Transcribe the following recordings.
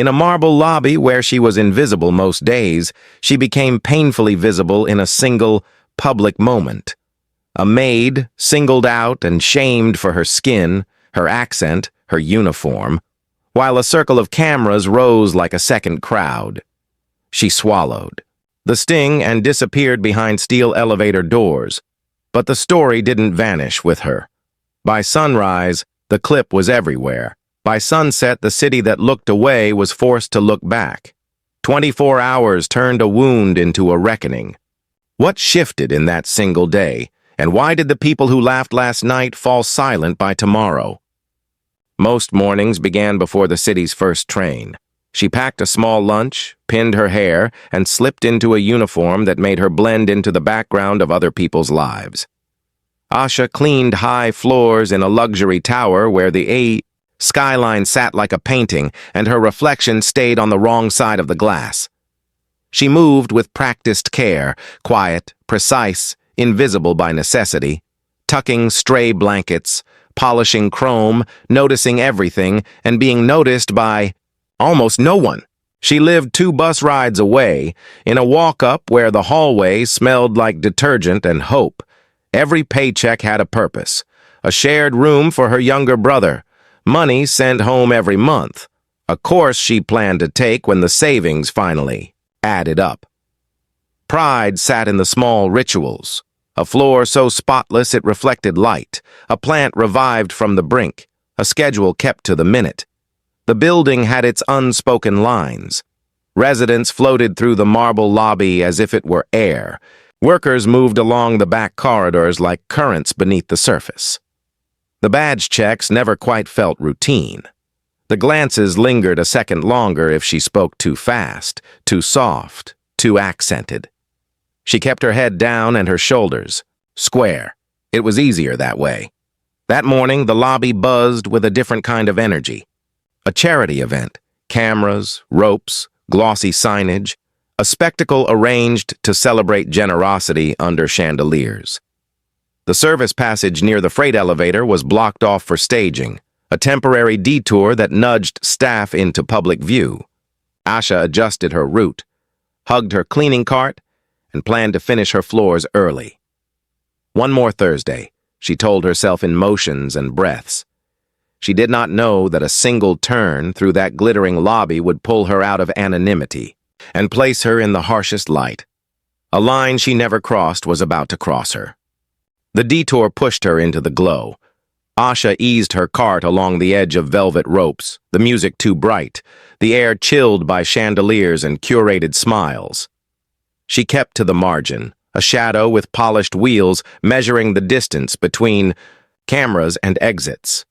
In a marble lobby where she was invisible most days, she became painfully visible in a single, public moment. A maid, singled out and shamed for her skin, her accent, her uniform, while a circle of cameras rose like a second crowd. She swallowed the sting and disappeared behind steel elevator doors, but the story didn't vanish with her. By sunrise, the clip was everywhere. By sunset, the city that looked away was forced to look back. 24 hours turned a wound into a reckoning. What shifted in that single day, and why did the people who laughed last night fall silent by tomorrow? Most mornings began before the city's first train. She packed a small lunch, pinned her hair, and slipped into a uniform that made her blend into the background of other people's lives. Asha cleaned high floors in a luxury tower where the skyline sat like a painting, and her reflection stayed on the wrong side of the glass. She moved with practiced care, quiet, precise, invisible by necessity, tucking stray blankets, polishing chrome, noticing everything, and being noticed by almost no one. She lived 2 bus rides away, in a walk-up where the hallway smelled like detergent and hope. Every paycheck had a purpose. A shared room for her younger brother, money sent home every month, a course she planned to take when the savings finally added up. Pride sat in the small rituals. A floor so spotless it reflected light, a plant revived from the brink, a schedule kept to the minute. The building had its unspoken lines. Residents floated through the marble lobby as if it were air. Workers moved along the back corridors like currents beneath the surface. The badge checks never quite felt routine. The glances lingered a second longer if she spoke too fast, too soft, too accented. She kept her head down and her shoulders square. It was easier that way. That morning, the lobby buzzed with a different kind of energy. A charity event, cameras, ropes, glossy signage, a spectacle arranged to celebrate generosity under chandeliers. The service passage near the freight elevator was blocked off for staging, a temporary detour that nudged staff into public view. Asha adjusted her route, hugged her cleaning cart, and planned to finish her floors early. One more Thursday, she told herself in motions and breaths. She did not know that a single turn through that glittering lobby would pull her out of anonymity and place her in the harshest light. A line she never crossed was about to cross her. The detour pushed her into the glow. Asha eased her cart along the edge of velvet ropes, the music too bright, the air chilled by chandeliers and curated smiles. She kept to the margin, a shadow with polished wheels measuring the distance between cameras and exits.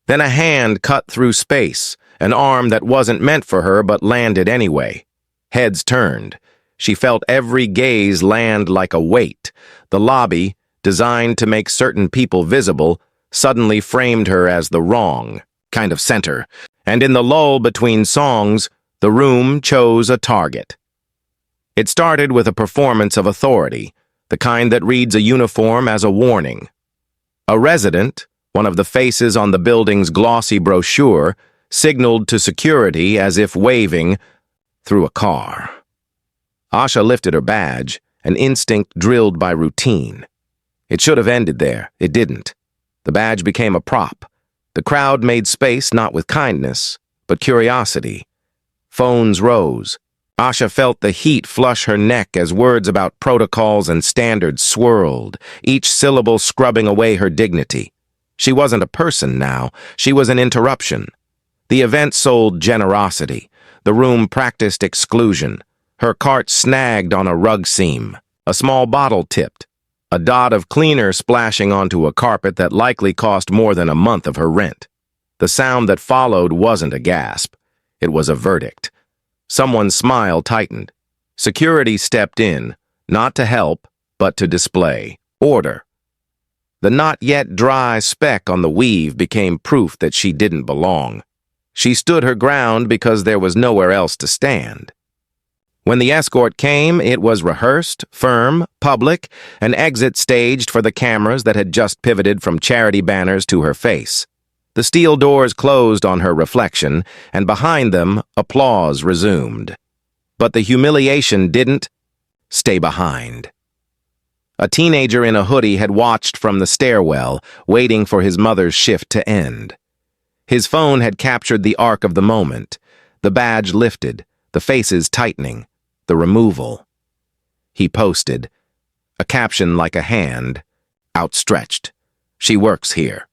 Then a hand cut through space, an arm that wasn't meant for her but landed anyway. Heads turned. She felt every gaze land like a weight. The lobby, designed to make certain people visible, suddenly framed her as the wrong kind of center, and in the lull between songs, the room chose a target. It started with a performance of authority, the kind that reads a uniform as a warning. A resident, one of the faces on the building's glossy brochure, signaled to security as if waving through a car. Asha lifted her badge, an instinct drilled by routine. It should have ended there. It didn't. The badge became a prop. The crowd made space not with kindness, but curiosity. Phones rose. Asha felt the heat flush her neck as words about protocols and standards swirled, each syllable scrubbing away her dignity. She wasn't a person now. She was an interruption. The event sold generosity. The room practiced exclusion. Her cart snagged on a rug seam. A small bottle tipped. A dot of cleaner splashing onto a carpet that likely cost more than a month of her rent. The sound that followed wasn't a gasp. It was a verdict. Someone's smile tightened. Security stepped in, not to help, but to display order. The not yet dry speck on the weave became proof that she didn't belong. She stood her ground because there was nowhere else to stand. When the escort came, it was rehearsed, firm, public, an exit staged for the cameras that had just pivoted from charity banners to her face. The steel doors closed on her reflection, and behind them, applause resumed. But the humiliation didn't stay behind. A teenager in a hoodie had watched from the stairwell, waiting for his mother's shift to end. His phone had captured the arc of the moment, the badge lifted, the faces tightening, the removal. He posted, a caption like a hand, outstretched. She works here.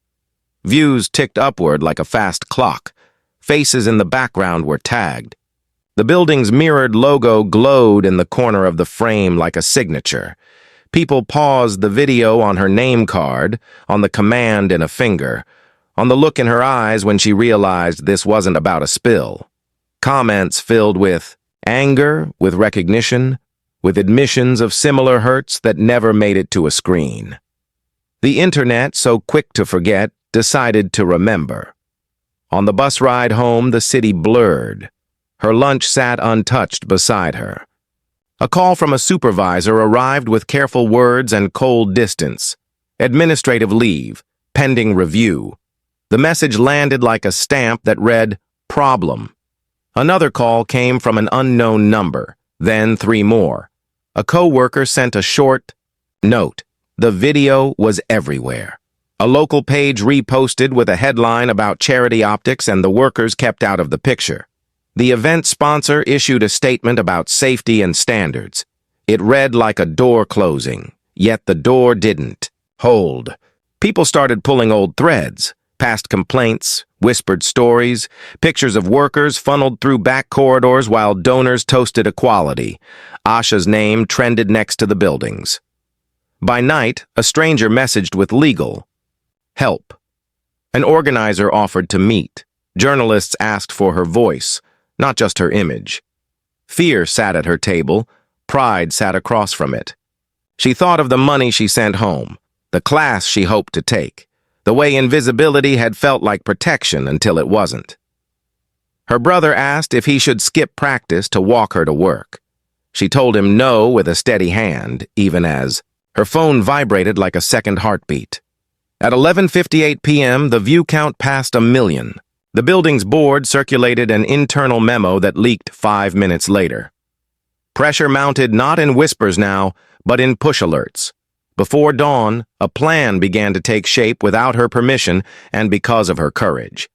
Views ticked upward like a fast clock. Faces in the background were tagged. The building's mirrored logo glowed in the corner of the frame like a signature. People paused the video on her name card, on the command in a finger, on the look in her eyes when she realized this wasn't about a spill. Comments filled with anger, with recognition, with admissions of similar hurts that never made it to a screen. The internet, so quick to forget, decided to remember. On the bus ride home, the city blurred. Her lunch sat untouched beside her. A call from a supervisor arrived with careful words and cold distance. Administrative leave, pending review. The message landed like a stamp that read, problem. Another call came from an unknown number, then 3 more. A coworker sent a short note. The video was everywhere. A local page reposted with a headline about charity optics, and the workers kept out of the picture. The event sponsor issued a statement about safety and standards. It read like a door closing, yet the door didn't hold. People started pulling old threads, past complaints, whispered stories, pictures of workers funneled through back corridors while donors toasted equality. Asha's name trended next to the buildings. By night, a stranger messaged with legal help. An organizer offered to meet. Journalists asked for her voice, not just her image. Fear sat at her table. Pride sat across from it. She thought of the money she sent home, the class she hoped to take, the way invisibility had felt like protection until it wasn't. Her brother asked if he should skip practice to walk her to work. She told him no with a steady hand, even as her phone vibrated like a second heartbeat. At 11:58 p.m., the view count passed 1 million. The building's board circulated an internal memo that leaked 5 minutes later. Pressure mounted not in whispers now, but in push alerts. Before dawn, a plan began to take shape without her permission and because of her courage.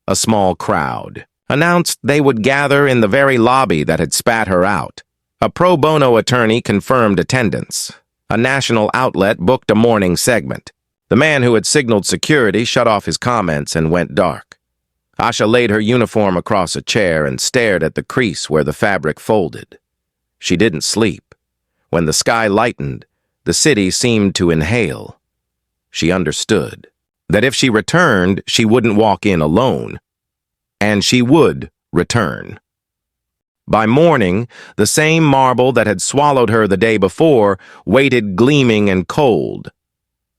A small crowd announced they would gather in the very lobby that had spat her out. A pro bono attorney confirmed attendance. A national outlet booked a morning segment. The man who had signaled security shut off his comments and went dark. Asha laid her uniform across a chair and stared at the crease where the fabric folded. She didn't sleep. When the sky lightened, the city seemed to inhale. She understood that if she returned, she wouldn't walk in alone. And she would return. By morning, the same marble that had swallowed her the day before waited gleaming and cold.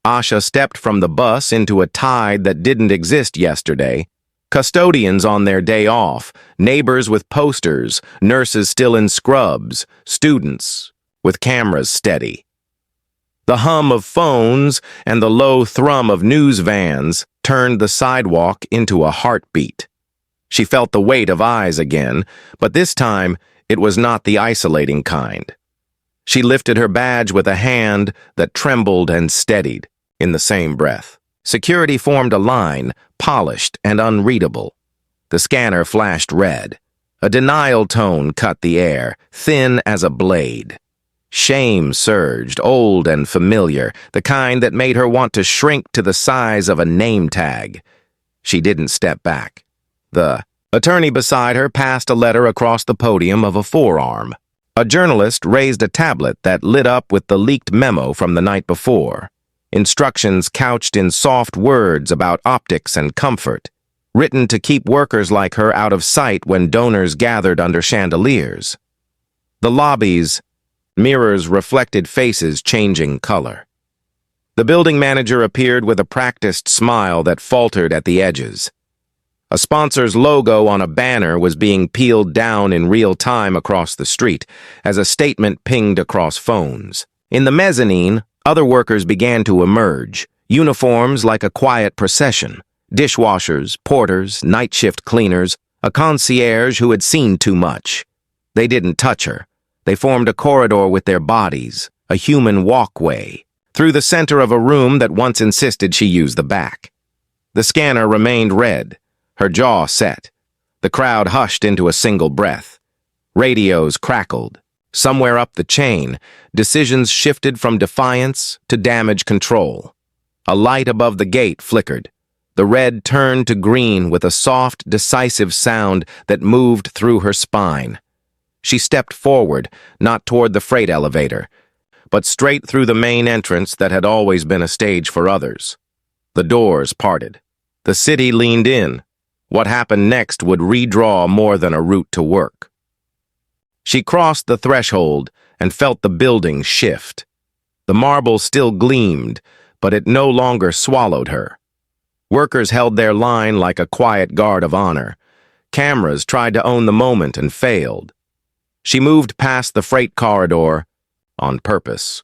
Asha stepped from the bus into a tide that didn't exist yesterday. Custodians on their day off, neighbors with posters, nurses still in scrubs, students with cameras steady. The hum of phones and the low thrum of news vans turned the sidewalk into a heartbeat. She felt the weight of eyes again, but this time it was not the isolating kind. She lifted her badge with a hand that trembled and steadied in the same breath. Security formed a line, polished and unreadable. The scanner flashed red. A denial tone cut the air, thin as a blade. Shame surged, old and familiar, the kind that made her want to shrink to the size of a name tag. She didn't step back. The attorney beside her passed a letter across the podium of a forearm. A journalist raised a tablet that lit up with the leaked memo from the night before. Instructions couched in soft words about optics and comfort, written to keep workers like her out of sight when donors gathered under chandeliers. The lobbies, mirrors reflected faces changing color. The building manager appeared with a practiced smile that faltered at the edges. A sponsor's logo on a banner was being peeled down in real time across the street as a statement pinged across phones. In the mezzanine, other workers began to emerge, uniforms like a quiet procession, Dishwashers, porters, night shift cleaners, a concierge who had seen too much. They didn't touch her. They formed a corridor with their bodies, a human walkway, through the center of a room that once insisted she use the back. The scanner remained red, her jaw set. The crowd hushed into a single breath. Radios crackled. Somewhere up the chain, decisions shifted from defiance to damage control. A light above the gate flickered. The red turned to green with a soft, decisive sound that moved through her spine. She stepped forward, not toward the freight elevator, but straight through the main entrance that had always been a stage for others. The doors parted. The city leaned in. What happened next would redraw more than a route to work. She crossed the threshold and felt the building shift. The marble still gleamed, but it no longer swallowed her. Workers held their line like a quiet guard of honor. Cameras tried to own the moment and failed. She moved past the freight corridor on purpose,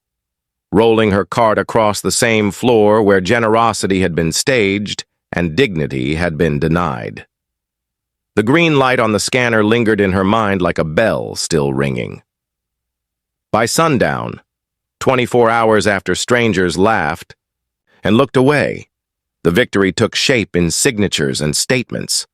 rolling her cart across the same floor where generosity had been staged and dignity had been denied. The green light on the scanner lingered in her mind like a bell still ringing. By sundown, 24 hours after strangers laughed and looked away, the victory took shape in signatures and statements.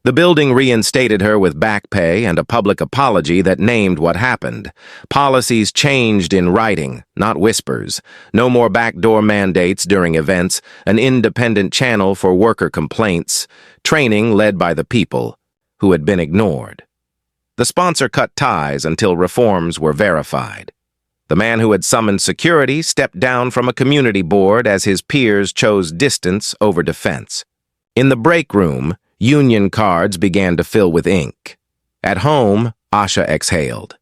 The building reinstated her with back pay and a public apology that named what happened. Policies changed in writing, not whispers. No more backdoor mandates during events, an independent channel for worker complaints, training led by the people who had been ignored. The sponsor cut ties until reforms were verified. The man who had summoned security stepped down from a community board as his peers chose distance over defense. In the break room, union cards began to fill with ink. At home, Asha exhaled.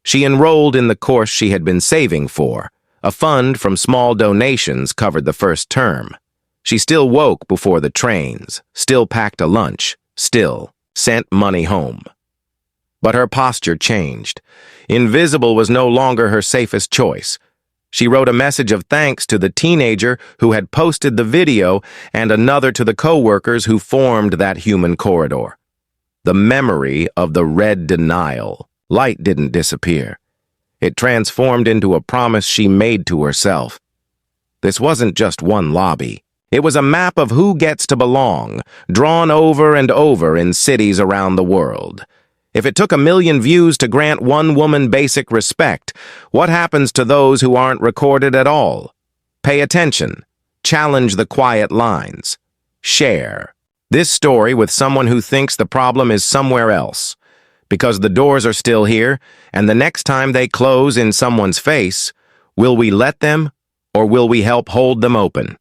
She enrolled in the course she had been saving for. A fund from small donations covered the first term. She still woke before the trains, still packed a lunch, still sent money home. But her posture changed. Invisible was no longer her safest choice. She wrote a message of thanks to the teenager who had posted the video and another to the co-workers who formed that human corridor. The memory of the red denial. Light didn't disappear. It transformed into a promise she made to herself. This wasn't just one lobby. It was a map of who gets to belong, drawn over and over in cities around the world. If it took 1 million views to grant one woman basic respect, what happens to those who aren't recorded at all? Pay attention. Challenge the quiet lines. Share this story with someone who thinks the problem is somewhere else. Because the doors are still here, and the next time they close in someone's face, will we let them, or will we help hold them open?